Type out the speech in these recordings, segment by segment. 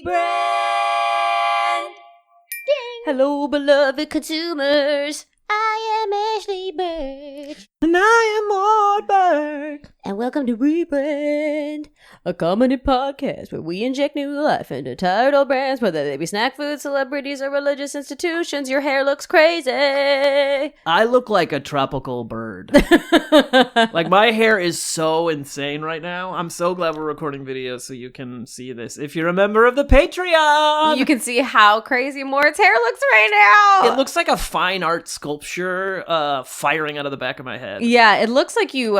Rebrand! Hello, beloved consumers. I am Ashly Burch. And I am Mort Burch. And welcome to Rebrand, a comedy podcast where we inject new life into tired old brands, whether they be snack food, celebrities, or religious institutions. Your hair looks crazy. I look like a tropical bird. Like, my hair is so insane right now. I'm so glad we're recording videos so you can see this. If you're a member of the Patreon, You can see how crazy Mort's hair looks right now. It looks like a fine art sculpture firing out of the back of my head. Yeah, it looks like you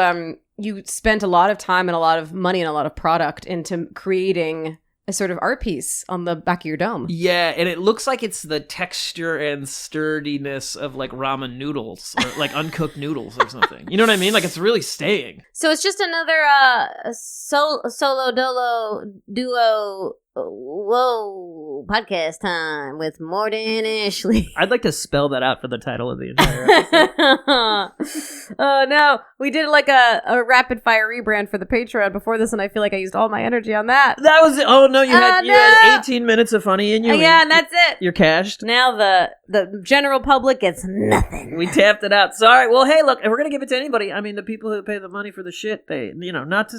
spent a lot of time and a lot of money and a lot of product into creating a sort of art piece on the back of your dome. Yeah, and it looks like it's the texture and sturdiness of like ramen noodles or like uncooked noodles or something. You know what I mean? Like, it's really staying. So it's just another solo dolo duo podcast time with Mort and Ashly. I'd like to spell that out for the title of the entire episode. Oh no, we did like a rapid fire rebrand for the Patreon before this, and I feel like I used all my energy on that. That was it. Oh no, you had 18 minutes of funny in you. Yeah, and that's it. You're cashed. Now the general public gets nothing. We tapped it out. Sorry. Well, hey, look, if we're gonna give it to anybody, I mean, the people who pay the money for the shit, they, not to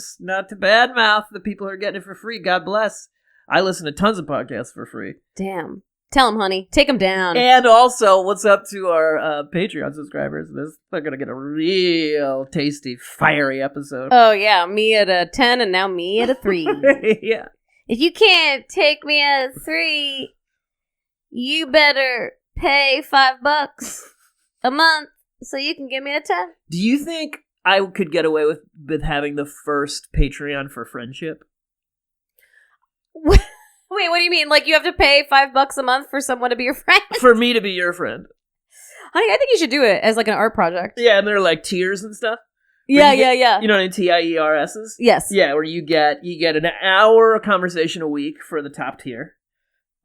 badmouth the people who are getting it for free. God bless. I listen to tons of podcasts for free. Damn. Tell them, honey. Take them down. And also, what's up to our Patreon subscribers? They're going to get a real tasty, fiery episode. Oh, yeah. Me at a 10 and now me at a 3. Yeah. If you can't take me at a 3, you better pay $5 a month so you can give me a 10. Do you think I could get away with having the first Patreon for friendship? Wait, what do you mean? Like, you have to pay $5 a month for someone to be your friend? For me to be your friend. Honey, I think you should do it as like an art project. Yeah, and they're like tiers and stuff. Yeah. You know what I mean? TIERSs? Yes. Yeah, where you get an hour of conversation a week for the top tier.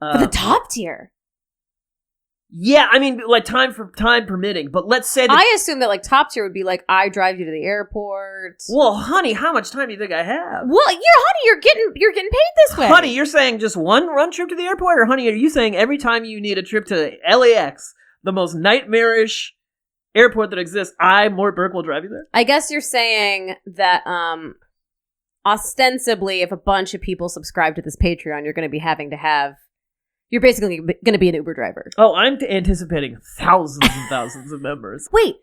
For the top tier? Yeah, I mean, like, time permitting, but let's say that... I assume that, like, top tier would be like, I drive you to the airport. Well, honey, how much time do you think I have? Well, you're getting paid this way. Honey, you're saying just one run trip to the airport? Or, honey, are you saying every time you need a trip to LAX, the most nightmarish airport that exists, Mort Burch, will drive you there? I guess you're saying that, ostensibly, if a bunch of people subscribe to this Patreon, you're going to be having to have... You're basically going to be an Uber driver. Oh, I'm anticipating thousands and thousands of members. Wait.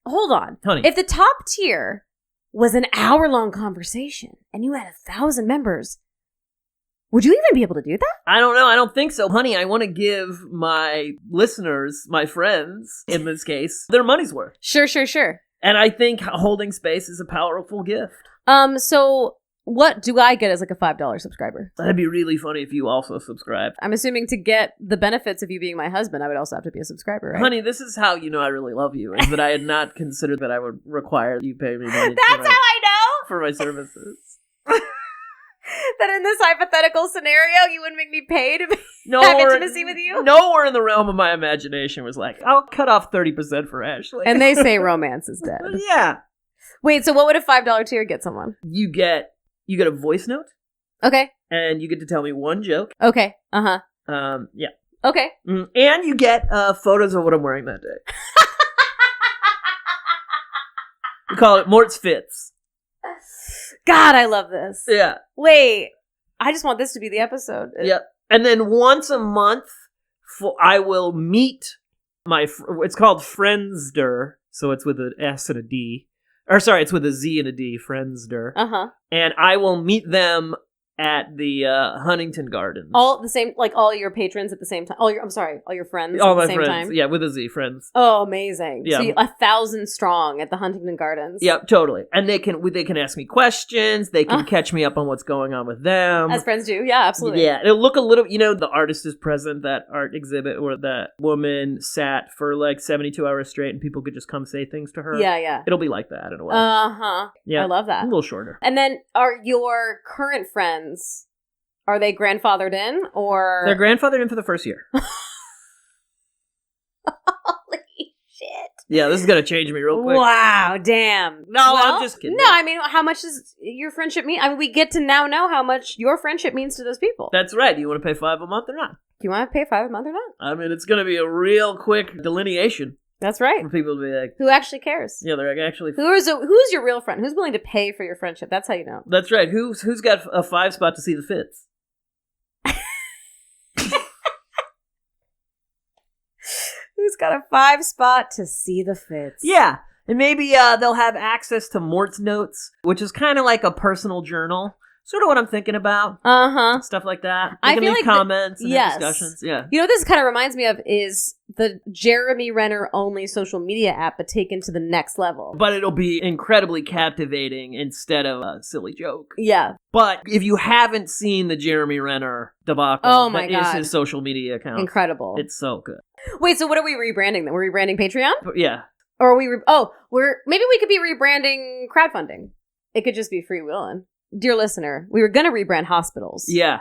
Hold on. Honey. If the top tier was an hour-long conversation and you had 1,000 members, would you even be able to do that? I don't know. I don't think so. Honey, I want to give my listeners, my friends, in this case, their money's worth. Sure. And I think holding space is a powerful gift. So... what do I get as like a $5 subscriber? That'd be really funny if you also subscribed. I'm assuming to get the benefits of you being my husband, I would also have to be a subscriber, right? Honey, this is how you know I really love you, is that I had not considered that I would require you pay me money. That's how I know! For my services. That in this hypothetical scenario, you wouldn't make me pay to have intimacy with you? Nowhere in the realm of my imagination was like, I'll cut off 30% for Ashly. And they say romance is dead. Yeah. Wait, so what would a $5 tier get someone? You get a voice note. Okay. And you get to tell me one joke. Okay. Uh-huh. Yeah. Okay. And you get photos of what I'm wearing that day. We call it Mort's Fits. God, I love this. Yeah. Wait. I just want this to be the episode. Yep. And then once a month, I will meet it's called Friendster. So it's with an S and a D. Or sorry, it's with a Z and a D, Friendster. Uh-huh. And I will meet them at the Huntington Gardens. All the same, like all your patrons at the same time. All your friends all at the my same friends. time. Yeah, with a Z, friends. Oh, amazing. Yeah. So 1,000 strong at the Huntington Gardens. Yep, totally. And they can ask me questions. They can catch me up on what's going on with them. As friends do. Yeah, absolutely. Yeah, it'll look a little, the artist is present, that art exhibit where that woman sat for like 72 hours straight and people could just come say things to her. Yeah. It'll be like that in a way. Uh-huh. Yeah. I love that. A little shorter. And then are your current friends... are they grandfathered in, or... They're grandfathered in for the first year. Holy shit. Yeah, this is going to change me real quick. Wow, damn. No, Well, I'm just kidding. No, I mean, how much does your friendship mean? I mean, we get to now know how much your friendship means to those people. That's right. Do you want to pay $5 a month or not? Do you want to pay $5 a month or not? I mean, it's going to be a real quick delineation That's right. for people to be like, Who actually cares? yeah, they're actually... Who's your real friend? Who's willing to pay for your friendship? That's how you know. That's right. Who's got a 5 spot to see the fits? Who's got a 5 spot to see the fits? Yeah. And maybe they'll have access to Mort's notes, which is kind of like a personal journal. Sort of what I'm thinking about. Uh-huh. Stuff like that. I You can feel leave like comments and yes. have discussions. Yeah. You know what this kind of reminds me of is the Jeremy Renner only social media app, but taken to the next level. But it'll be incredibly captivating instead of a silly joke. Yeah. But if you haven't seen the Jeremy Renner debacle, Oh my that God. is his social media account. Incredible. It's so good. Wait, so what are we rebranding then? We're rebranding Patreon? But yeah. Or are we maybe we could be rebranding crowdfunding. It could just be freewheeling. Dear listener, we were going to rebrand hospitals. Yeah.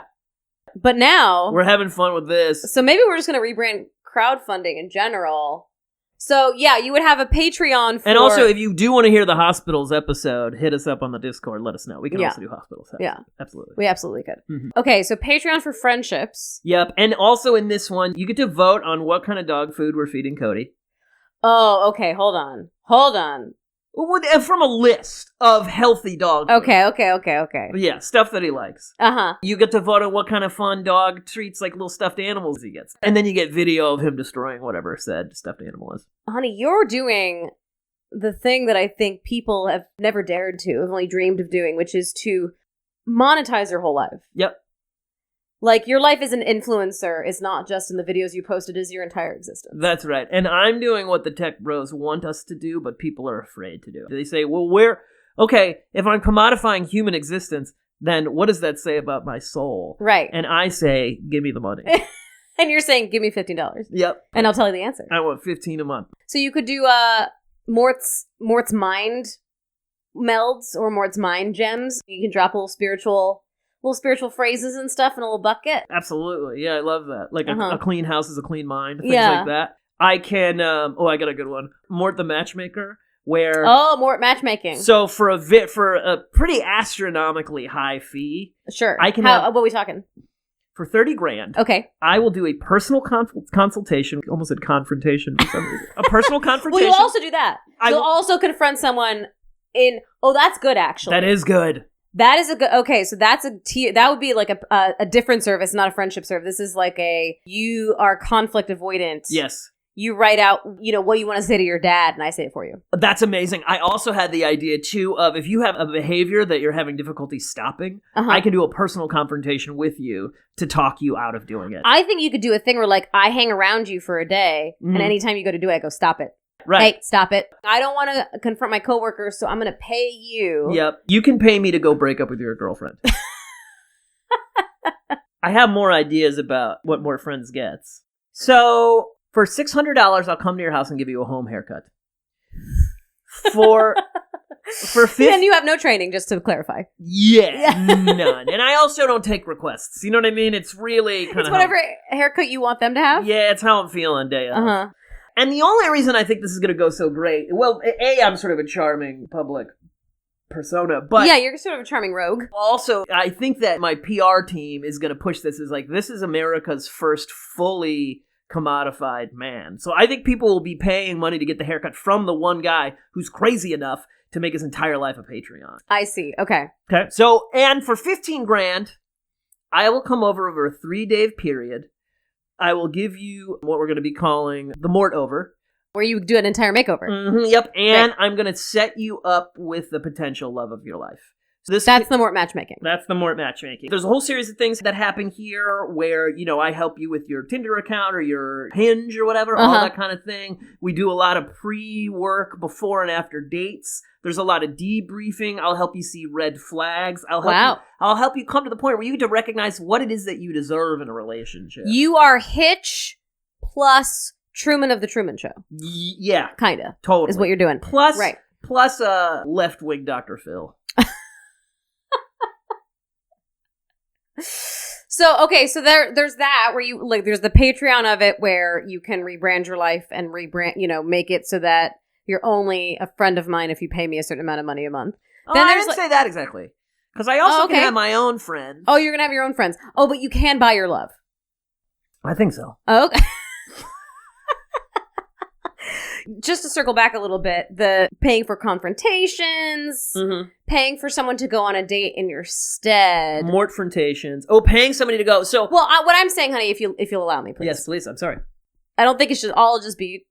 But now We're having fun with this. So maybe we're just going to rebrand crowdfunding in general. So yeah, you would have a Patreon for... And also, if you do want to hear the hospitals episode, hit us up on the Discord. Let us know. We can also do hospitals. Yeah. Absolutely. We absolutely could. Mhm. Okay, so Patreon for friendships. Yep. And also in this one, you get to vote on what kind of dog food we're feeding Cody. Oh, okay, hold on. From a list of healthy dog food. Okay. Yeah, stuff that he likes. Uh-huh. You get to vote on what kind of fun dog treats, like little stuffed animals he gets. And then you get video of him destroying whatever said stuffed animal is. Honey, you're doing the thing that I think people have never dared to, have only dreamed of doing, which is to monetize your whole life. Yep. Like, your life as an influencer is not just in the videos you posted, is your entire existence. That's right. And I'm doing what the tech bros want us to do, but people are afraid to do. They say, well, if I'm commodifying human existence, then what does that say about my soul? Right. And I say, give me the money. And you're saying, give me $15. Yep. And I'll tell you the answer. I want $15 a month. So you could do Mort's mind melds or Mort's mind gems. You can drop little spiritual phrases and stuff in a little bucket. Absolutely. Yeah, I love that. Like a clean house is a clean mind. Things Yeah. like that. I can, I got a good one. Mort the Matchmaker, where... Oh, Mort matchmaking. So for a pretty astronomically high fee... Sure. I can what are we talking? For $30,000, okay, I will do a personal consultation. Almost said confrontation for some reason. A personal confrontation. Well, you'll also do that. You'll also confront someone in... Oh, that's good, actually. That is good. That is a good... Okay, so that's a tier... That would be like a different service, not a friendship service. This is like you are conflict avoidant. Yes. You write out, what you want to say to your dad, and I say it for you. That's amazing. I also had the idea, too, of if you have a behavior that you're having difficulty stopping, I can do a personal confrontation with you to talk you out of doing it. I think you could do a thing where, like, I hang around you for a day, and anytime you go to do it, I go, stop it. Right. Hey, stop it. I don't want to confront my coworkers, so I'm going to pay you. Yep. You can pay me to go break up with your girlfriend. I have more ideas about what More Friends gets. So... For $600, I'll come to your house and give you a home haircut. For and you have no training, just to clarify. Yeah, none. And I also don't take requests. You know what I mean? It's really kind of whatever haircut you want them to have. Yeah, it's how I'm feeling day of. And the only reason I think this is going to go so great, well, I'm sort of a charming public persona, but yeah, you're sort of a charming rogue. Also, I think that my PR team is going to push this as like, this is America's first fully commodified man. So I think people will be paying money to get the haircut from the one guy who's crazy enough to make his entire life a Patreon. I see. Okay. So, and for $15,000, I will come over a 3-day period. I will give you what we're going to be calling the Mort over. Where you do an entire makeover. Yep. And I'm going to set you up with the potential love of your life. That's the Mort matchmaking. That's the Mort matchmaking. There's a whole series of things that happen here where, I help you with your Tinder account or your Hinge or whatever, all that kind of thing. We do a lot of pre-work before and after dates. There's a lot of debriefing. I'll help you see red flags. I'll help you come to the point where you get to recognize what it is that you deserve in a relationship. You are Hitch plus Truman of the Truman Show. Yeah. Kind of. Totally. Is what you're doing. Plus left-wing Dr. Phil. So there's that where there's the Patreon of it where you can rebrand your life and make it so that you're only a friend of mine if you pay me a certain amount of money a month. Oh, Then I there's didn't say that exactly. Because I also can have my own friends. Oh, you're going to have your own friends. Oh, but you can buy your love. I think so. Oh, okay. Just to circle back a little bit, the paying for confrontations, paying for someone to go on a date in your stead. Mortfrontations. Oh, paying somebody to go. So, well, what I'm saying, honey, if you'll allow me, please. Yes, please. I'm sorry. I don't think it should all just be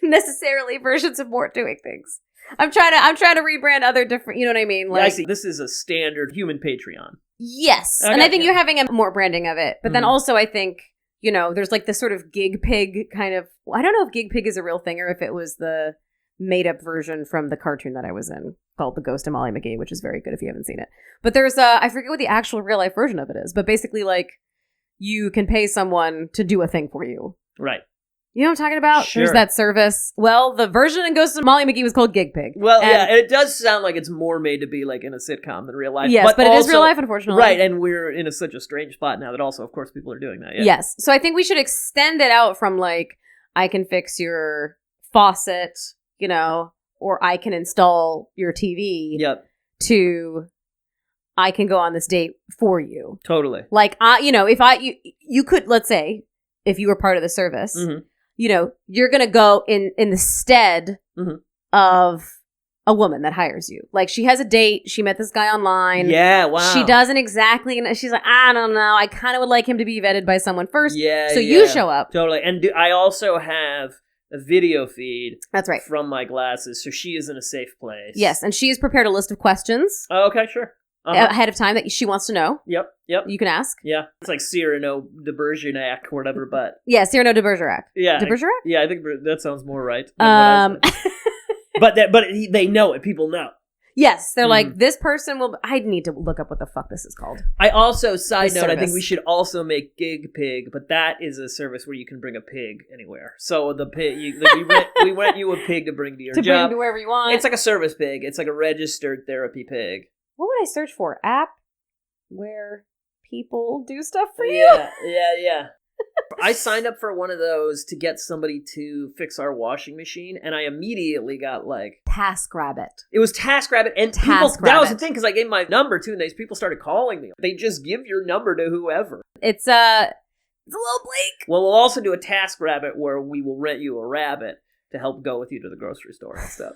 necessarily versions of Mort doing things. I'm trying to rebrand other different. You know what I mean? Like, I see. This is a standard human Patreon. Yes, and I think you're having a Mort branding of it, but then also I think. There's like this sort of gig pig kind of... I don't know if gig pig is a real thing or if it was the made-up version from the cartoon that I was in called The Ghost of Molly McGee, which is very good if you haven't seen it. But there's I forget what the actual real-life version of it is, but basically, like, you can pay someone to do a thing for you. Right. You know what I'm talking about? Sure. There's that service. Well, the version in Ghost of Molly McGee was called Gig Pig. Well, and it does sound like it's more made to be like in a sitcom than real life. Yes, but it is real life, unfortunately. Right, and we're in such a strange spot now that also, of course, people are doing that. Yeah. Yes. So I think we should extend it out from like, I can fix your faucet, or I can install your TV. Yep. To, I can go on this date for you. Totally. Like, if you could, let's say, if you were part of the service, you're going to go in the stead of a woman that hires you. Like, she has a date. She met this guy online. Yeah, wow. She doesn't exactly... She's like, I don't know. I kind of would like him to be vetted by someone first. Yeah, So you show up. Totally. And I also have a video feed. That's right. From my glasses, so she is in a safe place. Yes, and she has prepared a list of questions. Oh, okay, sure. Ahead of time that she wants to know. Yep. You can ask. Yeah. It's like Cyrano de Bergerac or whatever, but... Yeah, Cyrano de Bergerac. Yeah. De Bergerac? Yeah, I think that sounds more right. But they know it. People know. Yes. They're like, this person will... I need to look up what the fuck this is called. I also, side note, service. I think we should also make Gig Pig, but that is a service where you can bring a pig anywhere. So the pig... we rent you a pig to bring to your job. To bring to wherever you want. It's like a service pig. It's like a registered therapy pig. What would I search for? App where people do stuff for you? Yeah. I signed up for one of those to get somebody to fix our washing machine, and I immediately got like... TaskRabbit. It was TaskRabbit, and that was the thing, because I gave my number too, and these people started calling me. They just give your number to whoever. It's a little bleak. Well, we'll also do a TaskRabbit where we will rent you a rabbit to help go with you to the grocery store and stuff.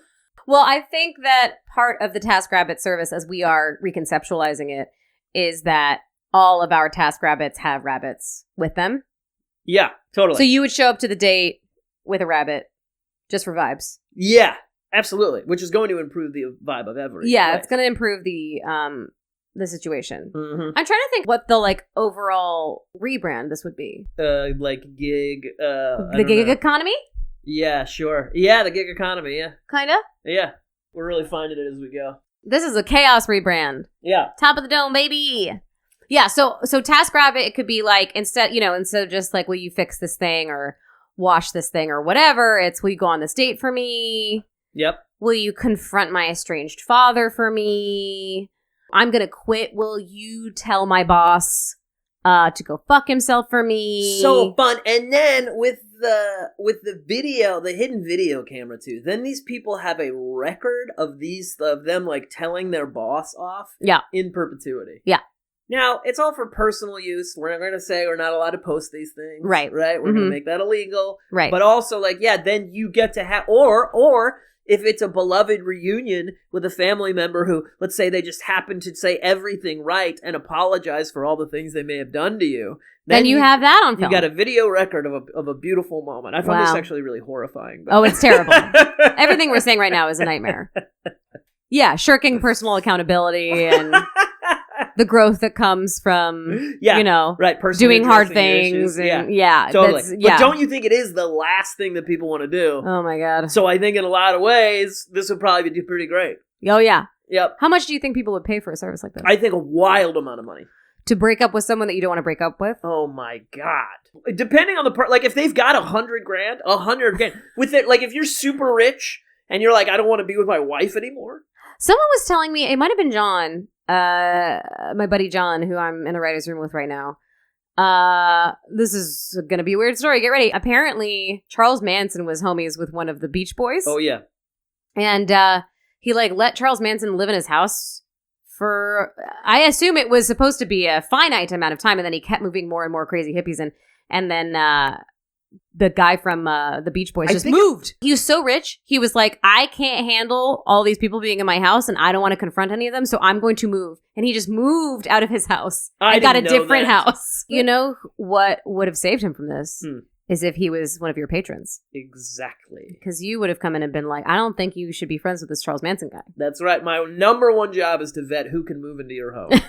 Well, I think that part of the TaskRabbit service, as we are reconceptualizing it, is that all of our TaskRabbits have rabbits with them. Yeah, totally. So you would show up to the date with a rabbit just for vibes. Yeah, absolutely. Which is going to improve the vibe of every place. It's going to improve the situation. Mm-hmm. I'm trying to think what the like overall rebrand this would be. Like gig. The gig economy? Yeah, sure. Yeah, the gig economy. Yeah. Kinda. Yeah, we're really finding it as we go. This is a chaos rebrand. Yeah. Top of the dome, baby. Yeah, so TaskRabbit, it could be like, instead of just like, will you fix this thing or wash this thing or whatever, it's, will you go on this date for me? Yep. Will you confront my estranged father for me? I'm gonna quit. Will you tell my boss to go fuck himself for me? So fun. And then with the video, the hidden video camera too, then these people have a record of them like telling their boss off. Yeah. In perpetuity. Yeah. Now, it's all for personal use. We're not going to say we're not allowed to post these things. Right. Right? We're going to make that illegal. Right. But also, like, yeah, then you get to have... Or if it's a beloved reunion with a family member who, let's say they just happen to say everything right and apologize for all the things they may have done to you. Then you have that on film. You got a video record of a beautiful moment. I found this actually really horrifying. But. Oh, it's terrible. Everything we're saying right now is a nightmare. Yeah, shirking personal accountability and... the growth that comes from, right, doing hard things. And, totally. But don't you think it is the last thing that people want to do? Oh, my God. So I think in a lot of ways, this would probably be pretty great. Oh, yeah. Yep. How much do you think people would pay for a service like this? I think a wild amount of money. To break up with someone that you don't want to break up with? Oh, my God. Depending on the like, if they've got $100,000, with it, like, if you're super rich and you're like, I don't want to be with my wife anymore. Someone was telling me, it might have been John, my buddy John, who I'm in a writer's room with right now. This is going to be a weird story. Get ready. Apparently, Charles Manson was homies with one of the Beach Boys. Oh, yeah. And he like let Charles Manson live in his house for, I assume it was supposed to be a finite amount of time, and then he kept moving more and more crazy hippies in. And then the guy from the Beach Boys just moved. He was so rich. He was like, I can't handle all these people being in my house, and I don't want to confront any of them, so I'm going to move. And he just moved out of his house and got a different house. You know what would have saved him from this? Is if he was one of your patrons. Exactly. Because you would have come in and been like, I don't think you should be friends with this Charles Manson guy. That's right. My number one job is to vet who can move into your home.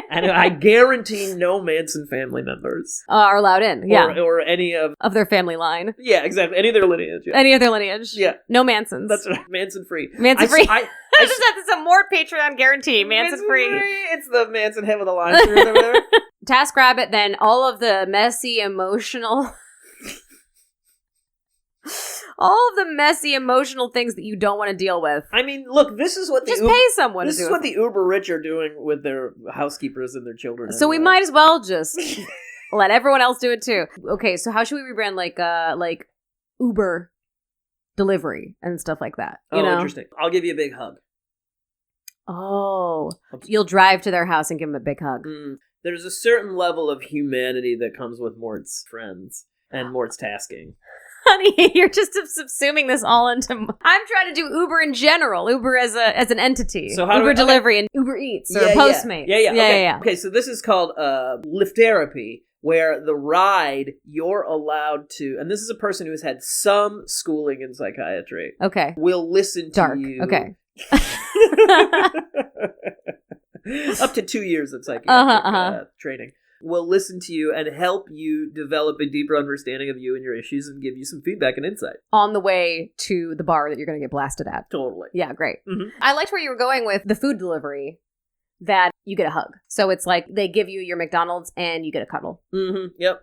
And I guarantee no Manson family members are allowed in. Yeah. Or any of their family line. Yeah, exactly. Any of their lineage. Yeah. Any of their lineage. Yeah. No Mansons. That's right. Manson free. Manson free. I just said it's a Mort Patreon guarantee. Manson free. It's the Manson head with a line through it or whatever. TaskRabbit, then all of the messy emotional... all of the messy emotional things that you don't want to deal with. I mean, look, this is what just pay someone. This is what the uber rich are doing with their housekeepers and their children. So we might as well just let everyone else do it too. Okay, so how should we rebrand like Uber delivery and stuff like that? You know? Interesting. I'll give you a big hug. Oh, you'll drive to their house and give them a big hug. There's a certain level of humanity that comes with Mort's friends and Mort's tasking. Honey, you're just subsuming this all into... I'm trying to do Uber in general. Uber as an entity. So Uber delivery and Uber Eats or Postmates. Yeah. Okay, so this is called lift therapy, where the ride you're allowed to... And this is a person who has had some schooling in psychiatry. Okay. Will listen to you... Okay. Up to 2 years of psychiatric training. Will listen to you and help you develop a deeper understanding of you and your issues and give you some feedback and insight. On the way to the bar that you're going to get blasted at. Totally. Yeah, great. Mm-hmm. I liked where you were going with the food delivery, that you get a hug. So it's like they give you your McDonald's and you get a cuddle. Mm-hmm. Yep.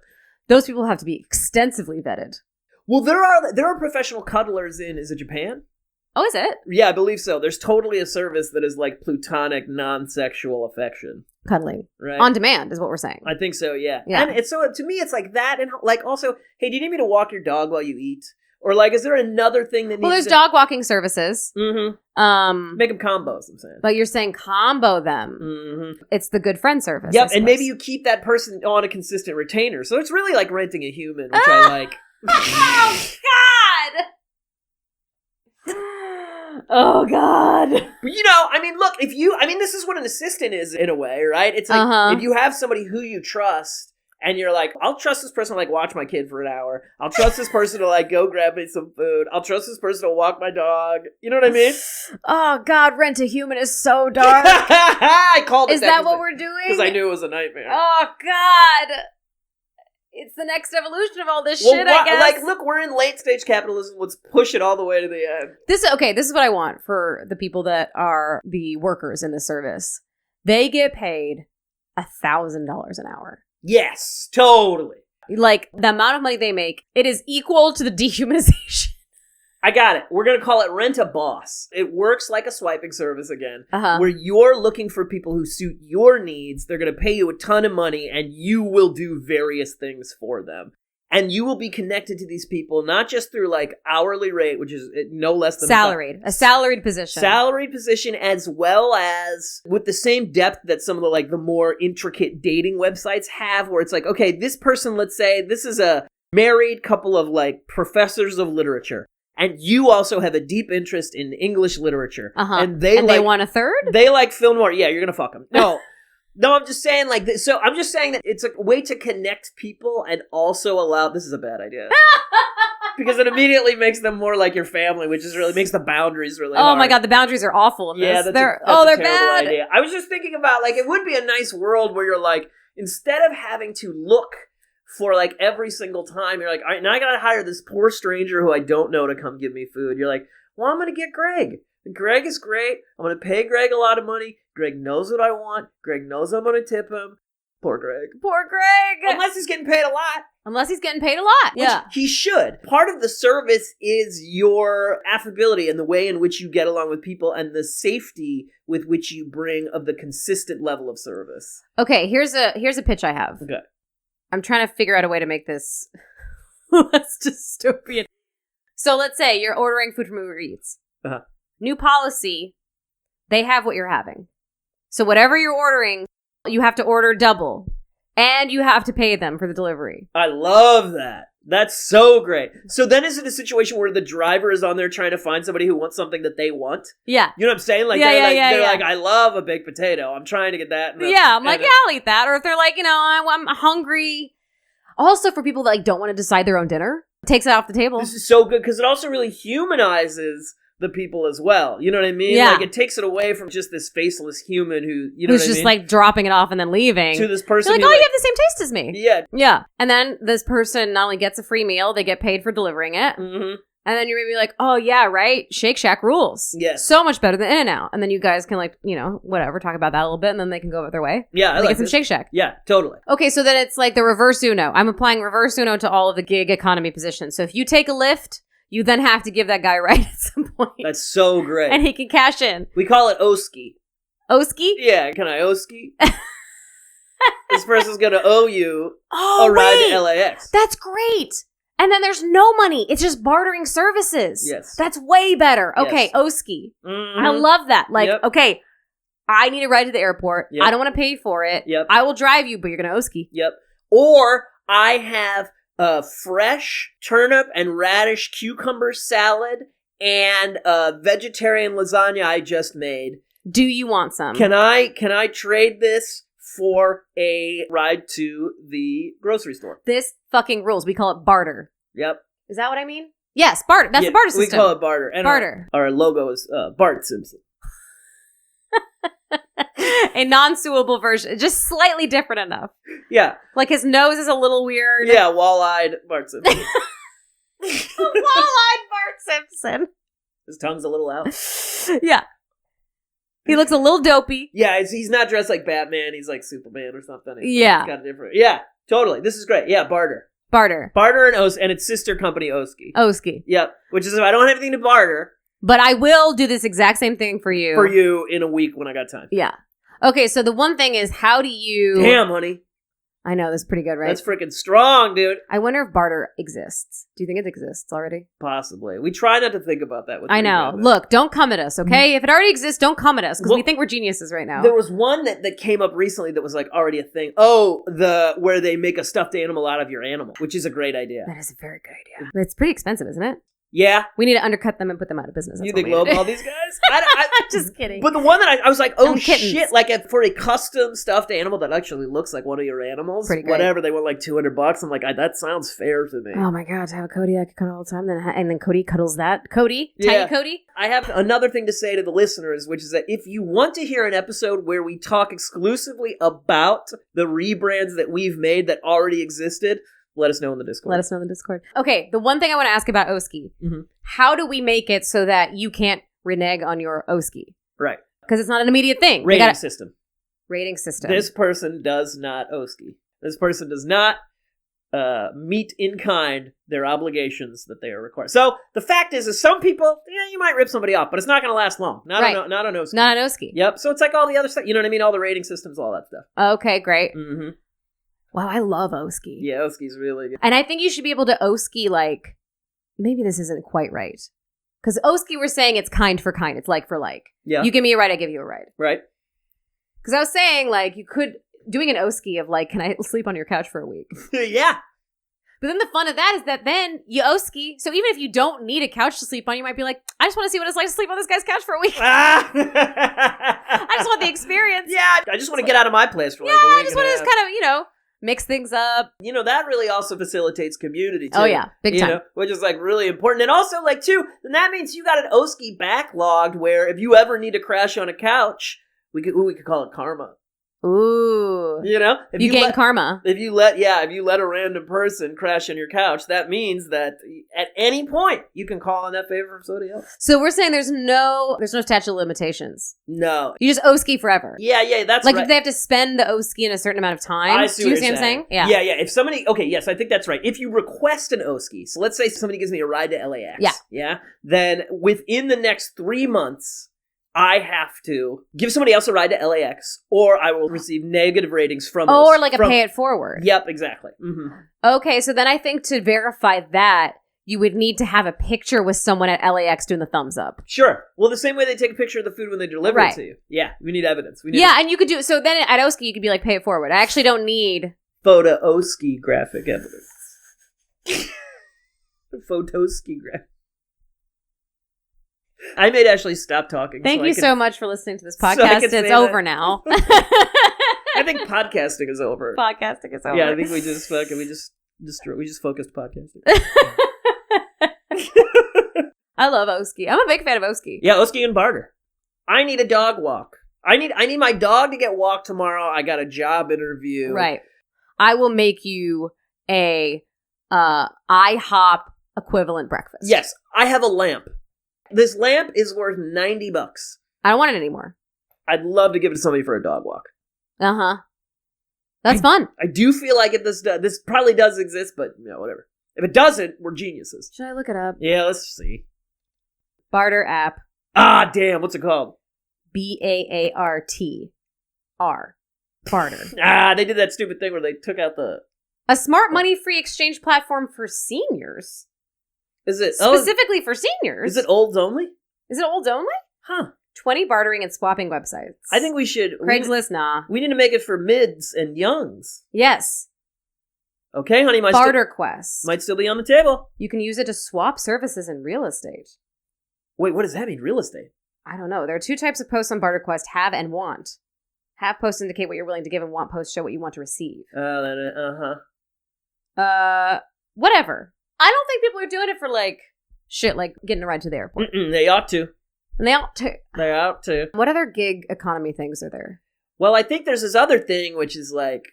Those people have to be extensively vetted. Well, there are professional cuddlers is it Japan? Oh, is it? Yeah, I believe so. There's totally a service that is like plutonic, non-sexual affection. Cuddling. Right. On demand is what we're saying. I think so, yeah. And it's so to me, it's like that. And like also, hey, do you need me to walk your dog while you eat? Or like, is there another thing that needs there's dog walking services. Mm-hmm. Make them combos, I'm saying. But you're saying combo them. Mm-hmm. It's the good friend service. Yep, and maybe you keep that person on a consistent retainer. So it's really like renting a human, which I like. Oh, God! Oh, God. You know, I mean, look, this is what an assistant is in a way, right? It's like if you have somebody who you trust and you're like, I'll trust this person to like watch my kid for an hour. I'll trust this person to like go grab me some food. I'll trust this person to walk my dog. You know what I mean? Oh, God, Rent a Human is so dark. I called it. Is that what we're doing? Because I knew it was a nightmare. Oh, God. It's the next evolution of all this shit, I guess. Like, look, we're in late stage capitalism. Let's push it all the way to the end. This is what I want for the people that are the workers in the service. They get paid $1,000 an hour. Yes, totally. Like, the amount of money they make, it is equal to the dehumanization. I got it. We're going to call it Rent a Boss. It works like a swiping service again, where you're looking for people who suit your needs. They're going to pay you a ton of money, and you will do various things for them. And you will be connected to these people, not just through like hourly rate, which is no less than a salaried position. Salaried position, as well as with the same depth that some of the more intricate dating websites have, where it's like, okay, this person, let's say this is a married couple of like professors of literature. And you also have a deep interest in English literature. And they want a third? They like film noir. Yeah, you're going to fuck them. No, I'm just saying like this. So I'm just saying that it's a way to connect people and also allow... This is a bad idea. Because it immediately makes them more like your family, which is really makes the boundaries really hard. Oh my God, the boundaries are awful in this. Yeah, that's they're a bad. Idea. I was just thinking about like, it would be a nice world where you're like, instead of having to look for like every single time, you're like, all right, now I gotta hire this poor stranger who I don't know to come give me food. You're like, well, I'm gonna get Greg. Greg is great. I'm gonna pay Greg a lot of money. Greg knows what I want. Greg knows I'm gonna tip him. Poor Greg. Poor Greg. Unless he's getting paid a lot. Which he should. Part of the service is your affability and the way in which you get along with people and the safety with which you bring of the consistent level of service. Okay, here's a pitch I have. Okay. I'm trying to figure out a way to make this less dystopian. So let's say you're ordering food from Uber Eats. New policy, they have what you're having. So whatever you're ordering, you have to order double. And you have to pay them for the delivery. I love that. That's so great. So then is it a situation where the driver is on there trying to find somebody who wants something that they want? Yeah. You know what I'm saying? Like, they're like, I love a baked potato. I'm trying to get that. I'm like, I'll eat that. Or if they're like, I'm hungry. Also for people that like don't want to decide their own dinner, takes it off the table. This is so good because it also really humanizes the people as well. You know what I mean? Yeah. Like, it takes it away from just this faceless human who's just like dropping it off and then leaving. To this person. You're like, you have the same taste as me. Yeah. Yeah. And then this person not only gets a free meal, they get paid for delivering it. Mm-hmm. And then you're maybe like, oh yeah, right? Shake Shack rules. Yes. So much better than In-N-Out. And then you guys can like, whatever, talk about that a little bit and then they can go about their way. Yeah, I like get some Shake Shack. Yeah, totally. Okay, so then it's like the reverse Uno. I'm applying reverse Uno to all of the gig economy positions. So if you take a Lyft, you then have to give that guy a ride at some point. That's so great. And he can cash in. We call it Oski. Oski? Yeah, can I Oski? This person's going to owe you a ride to LAX. That's great. And then there's no money. It's just bartering services. Yes. That's way better. Okay, yes. Oski. Mm-hmm. I love that. Like, Yep. Okay, I need a ride to the airport. Yep. I don't want to pay for it. Yep. I will drive you, but you're going to Oski. Yep. Or I have a fresh turnip and radish cucumber salad and a vegetarian lasagna I just made. Do you want some? Can I trade this for a ride to the grocery store? This fucking rules. We call it barter. Yep. Is that what I mean? Yes, barter. That's the barter system. We call it barter. And barter. Our logo is Bart Simpson. A non-suable version. Just slightly different enough. Yeah. Like his nose is a little weird. Yeah, wall-eyed Bart Simpson. Wall-eyed Bart Simpson. His tongue's a little out. Yeah. He looks a little dopey. Yeah, he's not dressed like Batman. He's like Superman or something. He's got a different... Yeah, totally. This is great. Yeah, barter. Barter and its sister company, Oski. Oski. Yep. Which is if I don't have anything to barter... But I will do this exact same thing for you. For you in a week when I got time. Yeah. Okay, so the one thing is, how do you... Damn, honey. I know, that's pretty good, right? That's freaking strong, dude. I wonder if barter exists. Do you think it exists already? Possibly. We try not to think about that. I know. Look, don't come at us, okay? If it already exists, don't come at us, because we think we're geniuses right now. There was one that came up recently that was like already a thing. Oh, where they make a stuffed animal out of your animal, which is a great idea. That is a very good idea. But it's pretty expensive, isn't it? Yeah. We need to undercut them and put them out of business. You think lowball these guys? I'm just kidding. But the one that I was like, oh shit, like for a custom stuffed animal that actually looks like one of your animals, whatever, they want like $200. I'm like, that sounds fair to me. Oh my God, to have a Cody I could cuddle all the time. And then Cody cuddles that. Cody? Yeah. Tiny Cody? I have another thing to say to the listeners, which is that if you want to hear an episode where we talk exclusively about the rebrands that we've made that already existed, let us know in the Discord. Okay, the one thing I want to ask about Oski. Mm-hmm. How do we make it so that you can't renege on your Oski? Right. Because it's not an immediate thing. Rating system. Rating system. This person does not Oski. This person does not meet in kind their obligations that they are required. So the fact is some people, you might rip somebody off, but it's not going to last long. Not on Oski. Not on Oski. Yep. So it's like all the other stuff. You know what I mean? All the rating systems, all that stuff. Okay, great. Mm-hmm. Wow, I love Oski. Yeah, Oski's really good. And I think you should be able to Oski, like, maybe this isn't quite right. Because Oski, we're saying it's kind for kind. It's like for like. Yeah. You give me a ride, I give you a ride. Right. Because I was saying, like, you could, doing an Oski of, like, can I sleep on your couch for a week? Yeah. But then the fun of that is that then you Oski. So even if you don't need a couch to sleep on, you might be like, I just want to see what it's like to sleep on this guy's couch for a week. I just want the experience. Yeah. I just want to get out of my place for like a week. I just want to just kind of, mix things up. That really also facilitates community, too. Oh, yeah. Big time. Which is, like, really important. And also, like, too, then that means you got an Oski backlogged where if you ever need to crash on a couch, we could call it karma. Ooh. If you gain karma. If you let a random person crash on your couch, that means that at any point you can call on that favor from somebody else. So we're saying there's no statute of limitations. No. You just Oski forever. Yeah, that's like right. If they have to spend the Oski in a certain amount of time. I see what I'm saying? Yeah. Yeah. If somebody, okay, yes, I think that's right. If you request an Oski, so let's say somebody gives me a ride to LAX. Yeah. Then within the next 3 months, I have to give somebody else a ride to LAX, or I will receive negative ratings from or like a pay it forward. Yep, exactly. Mm-hmm. Okay, so then I think to verify that, you would need to have a picture with someone at LAX doing the thumbs up. Sure. Well, the same way they take a picture of the food when they deliver it to you. Yeah, we need evidence. And you could do so. Then at Oski, you could be like, pay it forward. I actually don't need Photo-oski graphic evidence. Photoski graphic. I made Ashley stop talking. Thank you so much for listening to this podcast. It's over now. I think podcasting is over. Podcasting is over. Yeah, I think we just focused podcasting. I love Oski. I'm a big fan of Oski. Yeah, Oski and barter. I need a dog walk. I need my dog to get walked tomorrow. I got a job interview. Right. I will make you a IHOP equivalent breakfast. Yes, I have a lamp. This lamp is worth $90. I don't want it anymore. I'd love to give it to somebody for a dog walk. Uh-huh. That's fun. I do feel like this probably does exist, but whatever. If it doesn't, we're geniuses. Should I look it up? Yeah, let's see. Barter app. Ah, damn. What's it called? BAARTR. Barter. They did that stupid thing where they took out a smart money-free exchange platform for seniors. Is it specifically for seniors? Is it olds only? Is it olds only? Huh. 20 bartering and swapping websites. I think we should. Craigslist, nah. We need to make it for mids and youngs. Yes. Okay, honey. Barter Quest. Might still be on the table. You can use it to swap services in real estate. Wait, what does that mean, real estate? I don't know. There are 2 types of posts on Barter Quest, have and want. Have posts indicate what you're willing to give, and want posts show what you want to receive. Whatever. I don't think people are doing it for, shit, like getting a ride to the airport. They ought to. And they ought to. They ought to. What other gig economy things are there? Well, I think there's this other thing, which is like,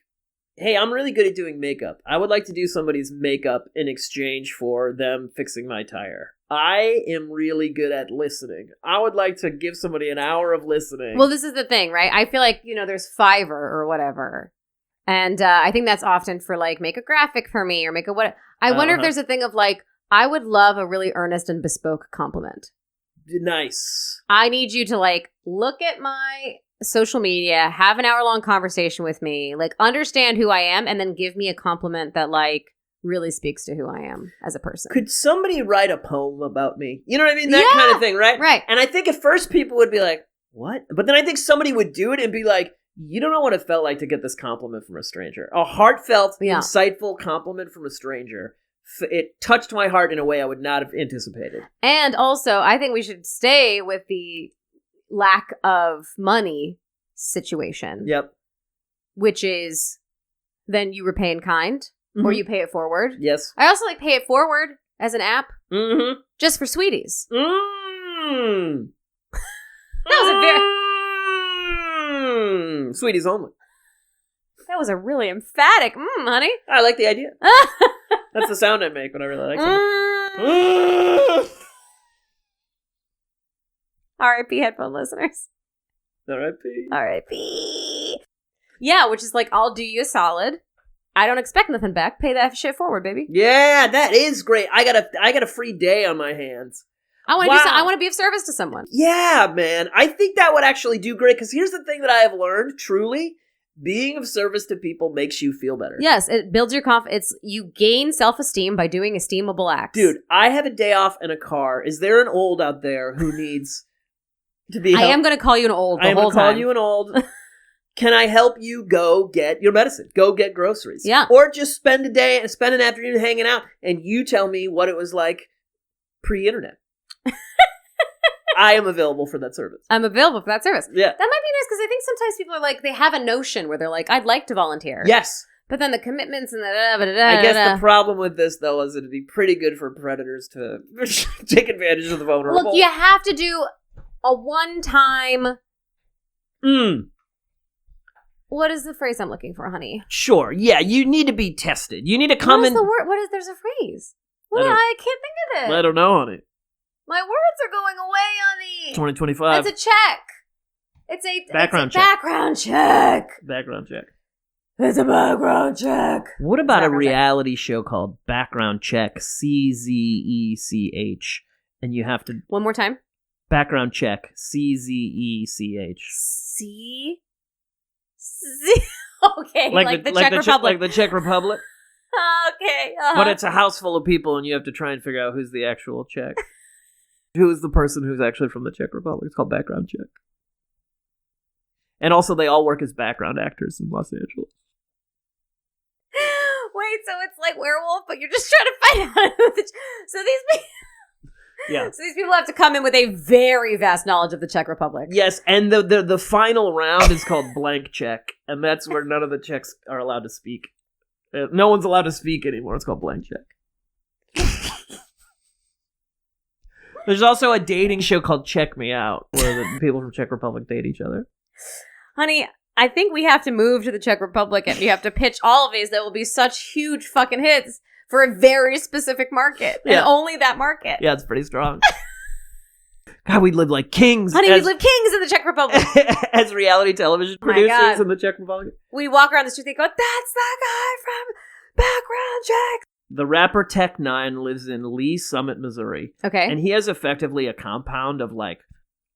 hey, I'm really good at doing makeup. I would like to do somebody's makeup in exchange for them fixing my tire. I am really good at listening. I would like to give somebody an hour of listening. Well, this is the thing, right? I feel like, there's Fiverr or whatever. And I think that's often for, make a graphic for me or make a what. I wonder if there's a thing of, I would love a really earnest and bespoke compliment. Nice. I need you to, look at my social media, have an hour-long conversation with me, understand who I am, and then give me a compliment that, really speaks to who I am as a person. Could somebody write a poem about me? You know what I mean? That kind of thing, right? Right. And I think at first people would be like, what? But then I think somebody would do it and be like, you don't know what it felt like to get this compliment from a stranger. A heartfelt, insightful compliment from a stranger. It touched my heart in a way I would not have anticipated. And also, I think we should stay with the lack of money situation. Yep. Which is, then you repay in kind, or you pay it forward. Yes. I also like pay it forward as an app. Mm-hmm. Just for sweeties. Mm. That was a very... Sweeties only. That was a really emphatic honey. I like the idea. That's the sound I make when I really like something. R.I.P. headphone listeners. R.I.P. R.I.P. Yeah, which is I'll do you a solid. I don't expect nothing back. Pay that shit forward, baby. Yeah, that is great. I got a free day on my hands. I want to be of service to someone. Yeah, man. I think that would actually do great, because here's the thing that I have learned, truly. Being of service to people makes you feel better. Yes, it builds your confidence. You gain self-esteem by doing esteemable acts. Dude, I have a day off in a car. Is there an old out there who needs to be helped? I am going to call you an old the whole time. I am going to call you an old. Can I help you go get your medicine? Go get groceries. Yeah. Or just spend an afternoon hanging out, and you tell me what it was like pre-internet. I am available for that service. I'm available for that service. Yeah. That might be nice, because I think sometimes people are they have a notion where they're I'd like to volunteer. Yes. But then the commitments and I guess the problem with this, though, is it'd be pretty good for predators to take advantage of the vulnerable. Look, you have to do a one-time... What is the phrase I'm looking for, honey? Sure. Yeah, you need to be tested. You need to come in... What is the word? There's a phrase. I can't think of it. I don't know, honey. My words are going away, honey. 2025. It's a check. It's a background check. Background check. Background check. It's a background check. What about a reality show called Background Czech? CZECH. And you have to... One more time. Background Czech. CZECH. Okay, like the Czech Republic. Like the Czech Republic. Okay. But it's a house full of people, and you have to try and figure out who's the actual Czech. Who is the person who's actually from the Czech Republic? It's called Background Czech. And also, they all work as background actors in Los Angeles. Wait, so it's like Werewolf, but you're just trying to find out who so these people... Yeah. So these people have to come in with a very vast knowledge of the Czech Republic. Yes, and the final round is called Blank Czech, and that's where none of the Czechs are allowed to speak. No one's allowed to speak anymore. It's called Blank Czech. There's also a dating show called Check Me Out, where the people from Czech Republic date each other. Honey, I think we have to move to the Czech Republic, and you have to pitch all of these that will be such huge fucking hits for a very specific market. Yeah. And only that market. Yeah, it's pretty strong. God, we'd live like kings. Honey, we'd live kings in the Czech Republic. As reality television producers in the Czech Republic. We walk around the street and go, that's the guy from Background Czech. The rapper Tech9 lives in Lee Summit, Missouri. Okay. And he has effectively a compound of like,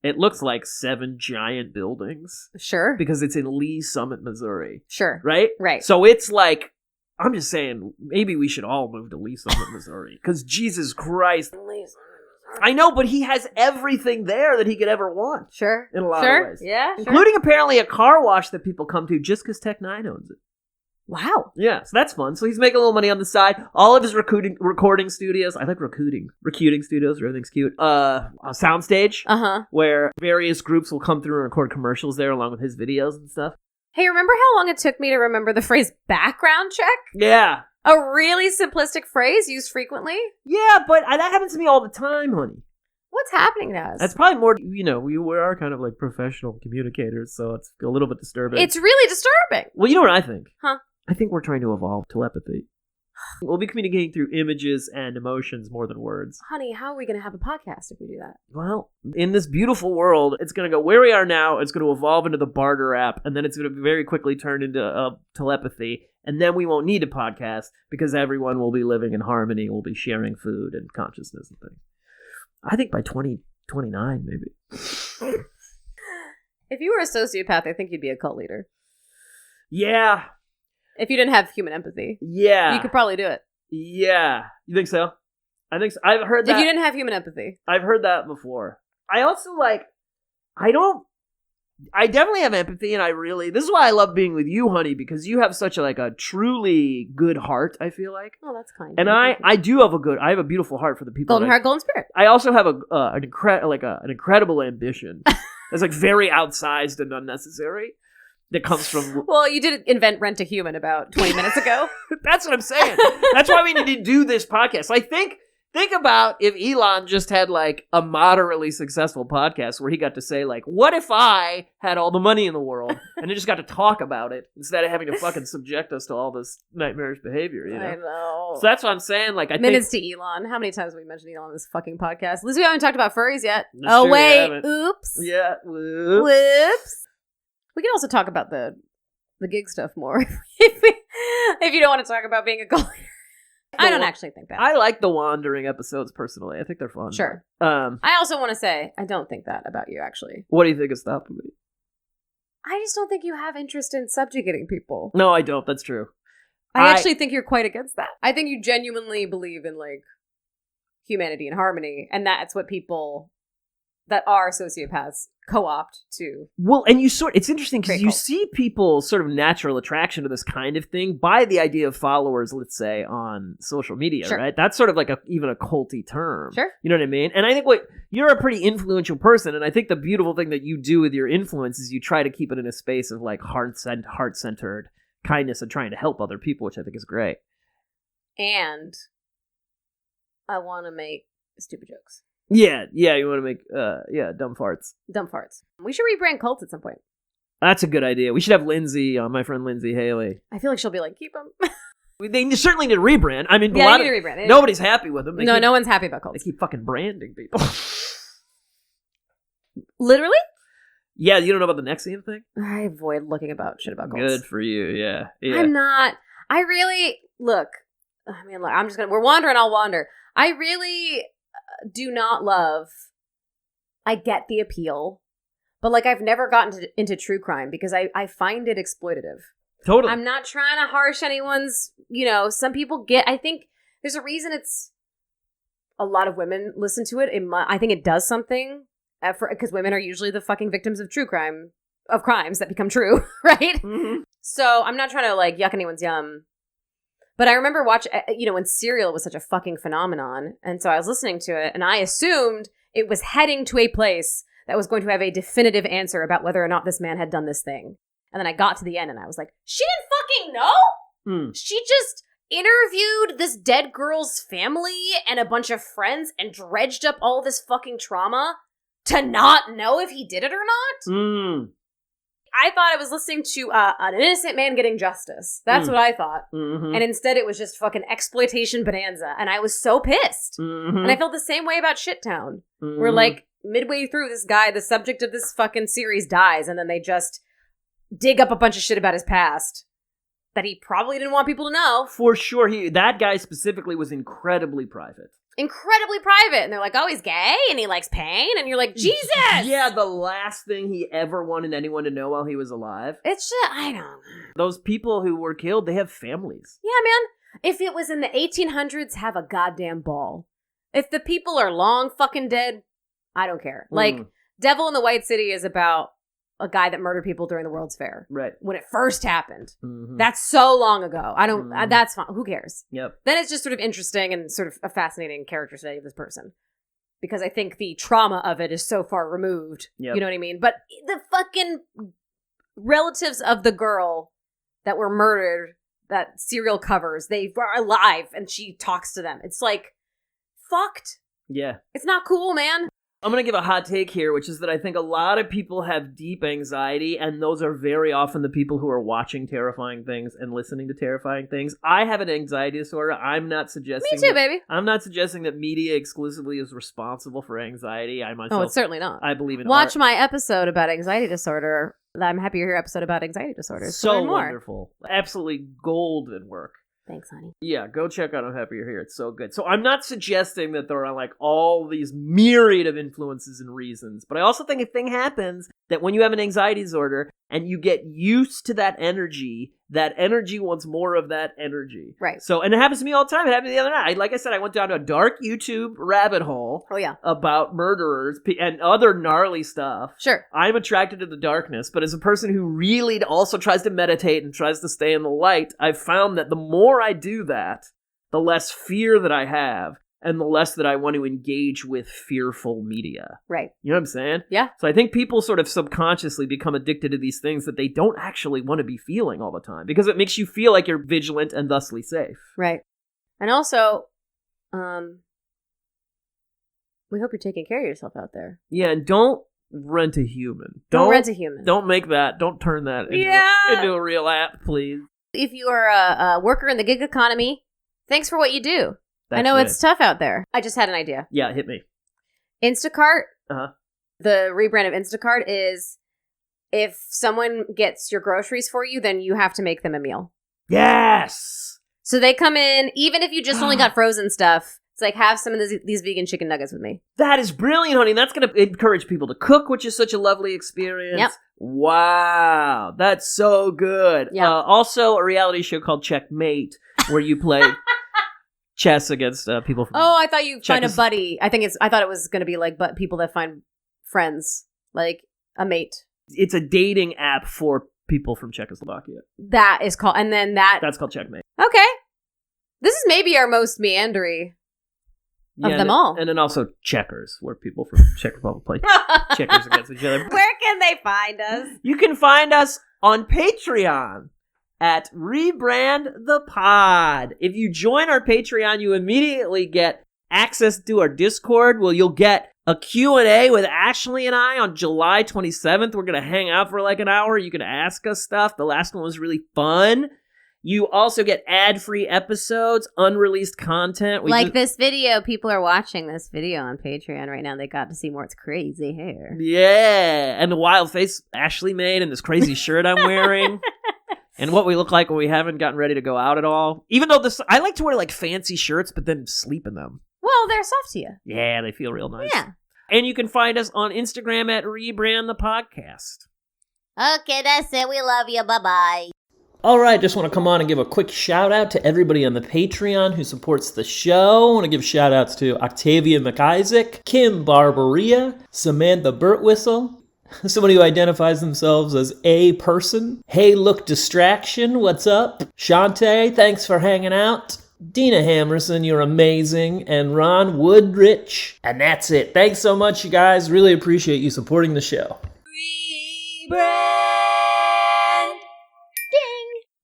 it looks like 7 giant buildings. Sure. Because it's in Lee Summit, Missouri. Sure. Right? Right. So it's like, I'm just saying, maybe we should all move to Lee Summit, Missouri. Because Jesus Christ. I know, but he has everything there that he could ever want. Sure. In a lot of ways. Yeah, including apparently a car wash that people come to just because Tech9 owns it. Wow. Yeah, so that's fun. So he's making a little money on the side. All of his recording studios, I like recruiting studios, everything's cute. A soundstage, where various groups will come through and record commercials there along with his videos and stuff. Hey, remember how long it took me to remember the phrase background check? Yeah. A really simplistic phrase used frequently? Yeah, but that happens to me all the time, honey. What's happening to us? That's probably more, we are kind of like professional communicators, so it's a little bit disturbing. It's really disturbing. Well, you know what I think? Huh? I think we're trying to evolve telepathy. We'll be communicating through images and emotions more than words. Honey, how are we going to have a podcast if we do that? Well, in this beautiful world, it's going to go where we are now, it's going to evolve into the barter app, and then it's going to very quickly turn into telepathy, and then we won't need a podcast because everyone will be living in harmony, will be sharing food and consciousness and things. I think by 2029, maybe. If you were a sociopath, I think you'd be a cult leader. Yeah. If you didn't have human empathy. Yeah. You could probably do it. Yeah. You think so? I think so. I've heard that. If you didn't have human empathy. I've heard that before. I also I definitely have empathy, and this is why I love being with you, honey, because you have such a truly good heart, I feel like. Oh, that's kind. And I do have I have a beautiful heart for the people. Golden heart, golden spirit. I also have an incredible ambition that's very outsized and unnecessary. That comes from... Well, you did invent Rent a Human about 20 minutes ago. That's what I'm saying. That's why we need to do this podcast. Think about if Elon just had a moderately successful podcast where he got to say what if I had all the money in the world and they just got to talk about it instead of having to fucking subject us to all this nightmarish behavior, I know. So that's what I'm saying. Minutes to Elon. How many times have we mentioned Elon on this fucking podcast? At least we haven't talked about furries yet. That's true, wait. Oops. Yeah. Whoops. We can also talk about the gig stuff more if you don't want to talk about being a goalie. I don't actually think that. I like the wandering episodes personally. I think they're fun. Sure. I also want to say I don't think that about you actually. What do you think is stopping me? I just don't think you have interest in subjugating people. No, I don't. That's true. I actually think you're quite against that. I think you genuinely believe in humanity and harmony, and that's what people that are sociopaths co-opt to. Well, and it's interesting because you see people's sort of natural attraction to this kind of thing by the idea of followers, let's say, on social media, sure. Right? That's sort of even a culty term. Sure. You know what I mean? And I think you're a pretty influential person, and I think the beautiful thing that you do with your influence is you try to keep it in a space of heart-centered kindness and trying to help other people, which I think is great. And I want to make stupid jokes. Yeah, you want to make, dumb farts. Dumb farts. We should rebrand cults at some point. That's a good idea. We should have Lindsay, my friend Lindsay Haley. I feel like she'll be keep them. They certainly need to rebrand. I mean, they need to rebrand. Nobody's happy with them. No one's happy about cults. They keep fucking branding people. Literally? Yeah, you don't know about the Nexium thing? I avoid looking about shit about cults. Good for you, yeah. I'm not. I really, look, I'm just we're wandering, I'll wander. I really do not love, I get the appeal, but I've never gotten into true crime because I find it exploitative. Totally. I'm not trying to harsh anyone's, some people get, I think there's a reason it's a lot of women listen to it. I think it does something because women are usually the fucking victims of crimes that become true, right? Mm-hmm. So I'm not trying to like yuck anyone's yum. But I remember watching, when Serial was such a fucking phenomenon. And so I was listening to it and I assumed it was heading to a place that was going to have a definitive answer about whether or not this man had done this thing. And then I got to the end and I was like, she didn't fucking know? She just interviewed this dead girl's family and a bunch of friends and dredged up all this fucking trauma to not know if he did it or not? I thought I was listening to an innocent man getting justice. That's what I thought. Mm-hmm. And instead it was just fucking exploitation bonanza. And I was so pissed. Mm-hmm. And I felt the same way about Shittown. Mm-hmm. Where like midway through this guy, the subject of this fucking series dies. And then they just dig up a bunch of shit about his past that he probably didn't want people to know. For sure. That guy specifically was incredibly private. Incredibly private. And they're like, oh, he's gay and he likes pain. And you're like, Jesus! Yeah, the last thing he ever wanted anyone to know while he was alive. It's just, I don't know. Those people who were killed, they have families. Yeah, man. If it was in the 1800s, have a goddamn ball. If the people are long fucking dead, I don't care. Like, Devil in the White City is about a guy that murdered people during the World's Fair. Right. When it first happened. Mm-hmm. That's so long ago. That's fine. Who cares? Yep. Then it's just sort of interesting and sort of a fascinating character study of this person. Because I think the trauma of it is so far removed. Yep. You know what I mean? But the fucking relatives of the girl that were murdered, that Serial covers, they are alive and she talks to them. It's like, fucked. Yeah. It's not cool, man. I'm going to give a hot take here, which is that I think a lot of people have deep anxiety, and those are very often the people who are watching terrifying things and listening to terrifying things. I have an anxiety disorder. I'm not suggesting... Me too, baby. I'm not suggesting that media exclusively is responsible for anxiety. I myself... Oh, it's certainly not. I believe in Watch my episode about anxiety disorder. I'm happy you're here episode about anxiety disorders. So wonderful. Absolutely golden work. Thanks, honey. Yeah, go check out I'm Happy You're Here. It's so good. So I'm not suggesting that there are like all these myriad of influences and reasons, but I also think a thing happens that when you have an anxiety disorder and you get used to that energy wants more of that energy. Right. So, and it happens to me all the time. It happened the other night. Like I said, I went down to a dark YouTube rabbit hole. Oh, yeah. About murderers and other gnarly stuff. Sure. I'm attracted to the darkness, but as a person who really also tries to meditate and tries to stay in the light, I've found that the more I do that, the less fear that I have, and the less that I want to engage with fearful media. Right. You know what I'm saying? Yeah. So I think people sort of subconsciously become addicted to these things that they don't actually want to be feeling all the time, because it makes you feel like you're vigilant and thusly safe. Right. And also, we hope you're taking care of yourself out there. Yeah, and don't rent a human. Don't rent a human. Don't make that. Don't turn that into a real app, please. If you are a worker in the gig economy, thanks for what you do. I know it's tough out there. I just had an idea. Yeah, hit me. Instacart. Uh-huh. The rebrand of Instacart is if someone gets your groceries for you, then you have to make them a meal. Yes! So they come in, even if you just only got frozen stuff, it's like, have some of these vegan chicken nuggets with me. That is brilliant, honey. That's going to encourage people to cook, which is such a lovely experience. Yep. Wow. That's so good. Yep. Also, a reality show called Checkmate, where you play... chess against people from... Oh, I thought you find a buddy. I thought it was going to be like people that find friends, like a mate. It's a dating app for people from Czechoslovakia. That is called... And then that's called Checkmate. Okay. This is maybe our most meandery of them all. And then also Checkers, where people from Czech Republic play checkers against each other. Where can they find us? You can find us on Patreon at Rebrand the Pod. If you join our Patreon, you immediately get access to our Discord. Well, you'll get a Q&A with Ashley and I on July 27th. We're going to hang out for like an hour. You can ask us stuff. The last one was really fun. You also get ad-free episodes, unreleased content. This video. People are watching this video on Patreon right now. They got to see Mort's crazy hair. Yeah. And the wild face Ashley made and this crazy shirt I'm wearing. And what we look like when we haven't gotten ready to go out at all. Even though I like to wear like fancy shirts, but then sleep in them. Well, they're soft to you. Yeah, they feel real nice. Yeah. And you can find us on Instagram at Rebrand the Podcast. Okay, that's it. We love you. Bye-bye. All right, just want to come on and give a quick shout out to everybody on the Patreon who supports the show. I want to give shout outs to Octavia McIsaac, Kim Barbaria, Samantha Burtwhistle, somebody who identifies themselves as a person. Hey, look, Distraction, what's up? Shantae, thanks for hanging out. Dina Hammerson, you're amazing. And Ron Woodrich. And that's it. Thanks so much, you guys. Really appreciate you supporting the show. Rebrand.